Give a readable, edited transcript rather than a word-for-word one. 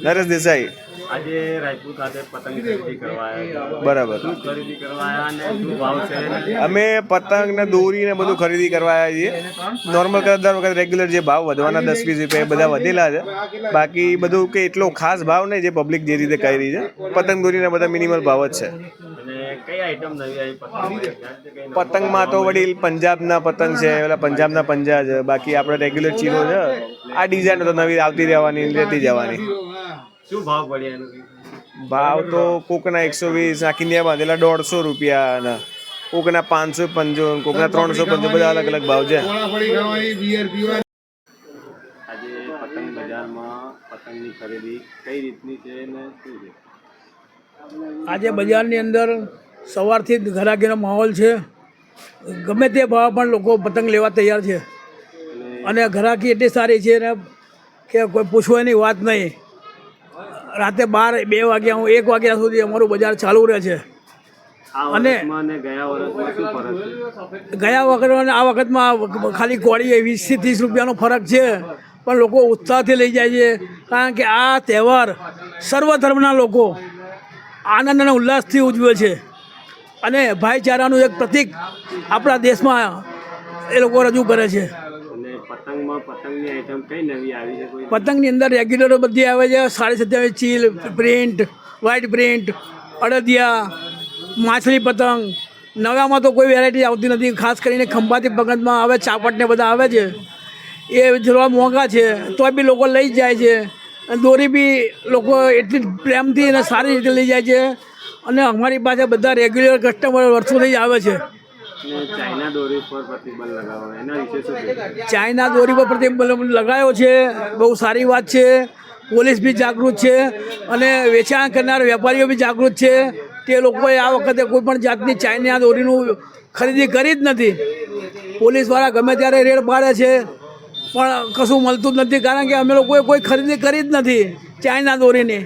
નરેશ દેસાઈ। આજે રાયપુર ખાતે પતંગ ખરીદી કરવા આવ્યા। બરાબર। શું ખરીદી કરવા આવ્યા અને શું ભાવ છે? અમે પતંગ ને દોરી ને બધું ખરીદી કરવા આવ્યા છીએ। નોર્મલ કરતા દર વખત રેગ્યુલર જે ભાવ વધવાના 10-20 રૂપિયા એ બધા વધેલા છે। બાકી બધું કે એટલો ખાસ ભાવ નહીં, જે પબ્લિક જે રીતે કરી રહી છે। પતંગ દોરીના બધા મિનિમલ ભાવ જ છે। અને કઈ આઈટમ નવી આવી પતંગ? પતંગમાં તો વડીલ પંજાબના પતંગ છે, ઓલા પંજાબના પંજા છે। બાકી આપણે રેગ્યુલર ચીરો છે। આ ડિઝાઇન તો નવી આવતી રહેવાની, લેતી જવાની। શું ભાવ પડ્યા એનું? ભાવ તો કોકના 120, આ કિનિયા બાંધેલા 150 રૂપિયા, અને કોકના 555, કોકના 355, બધા અલગ અલગ ભાવ છે। આજે પતંગ બજારમાં પતંગની ખરીદી કઈ રીતની છે ને શું છે? આજે બજારની અંદર સવારથી જ ઘરાકીનો માહોલ છે। ગમે તે ભાવ પણ લોકો પતંગ લેવા તૈયાર છે, અને ઘરાકી એટલી સારી છે ને કે કોઈ પૂછવાની વાત નહીં। રાતે 12, 2 વાગ્યા, 1 વાગ્યા સુધી અમારું બજાર ચાલુ રહે છે। અને ગયા વર્ષમાં શું ફરક છે? ગયા વખત અને આ વખતમાં ખાલી કોળી 20 થી 30 રૂપિયાનો ફરક છે, પણ લોકો ઉત્સાહથી લઈ જાય છે। કારણ કે આ તહેવાર સર્વ ધર્મના લોકો આનંદ અને ઉલ્લાસથી ઉજવે છે, અને ભાઈચારાનું એક પ્રતીક આપણા દેશમાં એ લોકો રજૂ કરે છે। પતંગમાં પતંગની આઈટમ કઈ નવી આવી છે? કોઈ પતંગની અંદર રેગ્યુલર બધી આવે છે। 27.5 ચીલ, પ્રિન્ટ, વ્હાઇટ પ્રિન્ટ, અડદિયા, માછલી પતંગ। નવામાં તો કોઈ વેરાયટી આવતી નથી, ખાસ કરીને ખંભાતી પતંગમાં આવે, ચાપટને બધા આવે છે। એ જોવા મોંઘા છે, તો બી લોકો લઈ જ જાય છે। દોરી બી લોકો એટલી પ્રેમથી અને સારી રીતે લઈ જાય છે, અને અમારી પાસે બધા રેગ્યુલર કસ્ટમર વર્ષોથી જ આવે છે। ચાઇના દોરી પર પ્રતિબંધ લગાવો, એના વિશે શું કહેશો? ચાઇના દોરી પર પ્રતિબંધ લગાવ્યો છે, બહુ સારી વાત છે। પોલીસ બી જાગૃત છે, અને વેચાણ કરનાર વેપારીઓ બી જાગૃત છે। તે લોકોએ આ વખતે કોઈ પણ જાતની ચાઇના દોરીનું ખરીદી કરી જ નથી। પોલીસવાળા ગમે ત્યારે રેડ પાડે છે, પણ કશું મળતું જ નથી, કારણ કે અમે લોકોએ કોઈ ખરીદી કરી જ નથી ચાઇના દોરીની।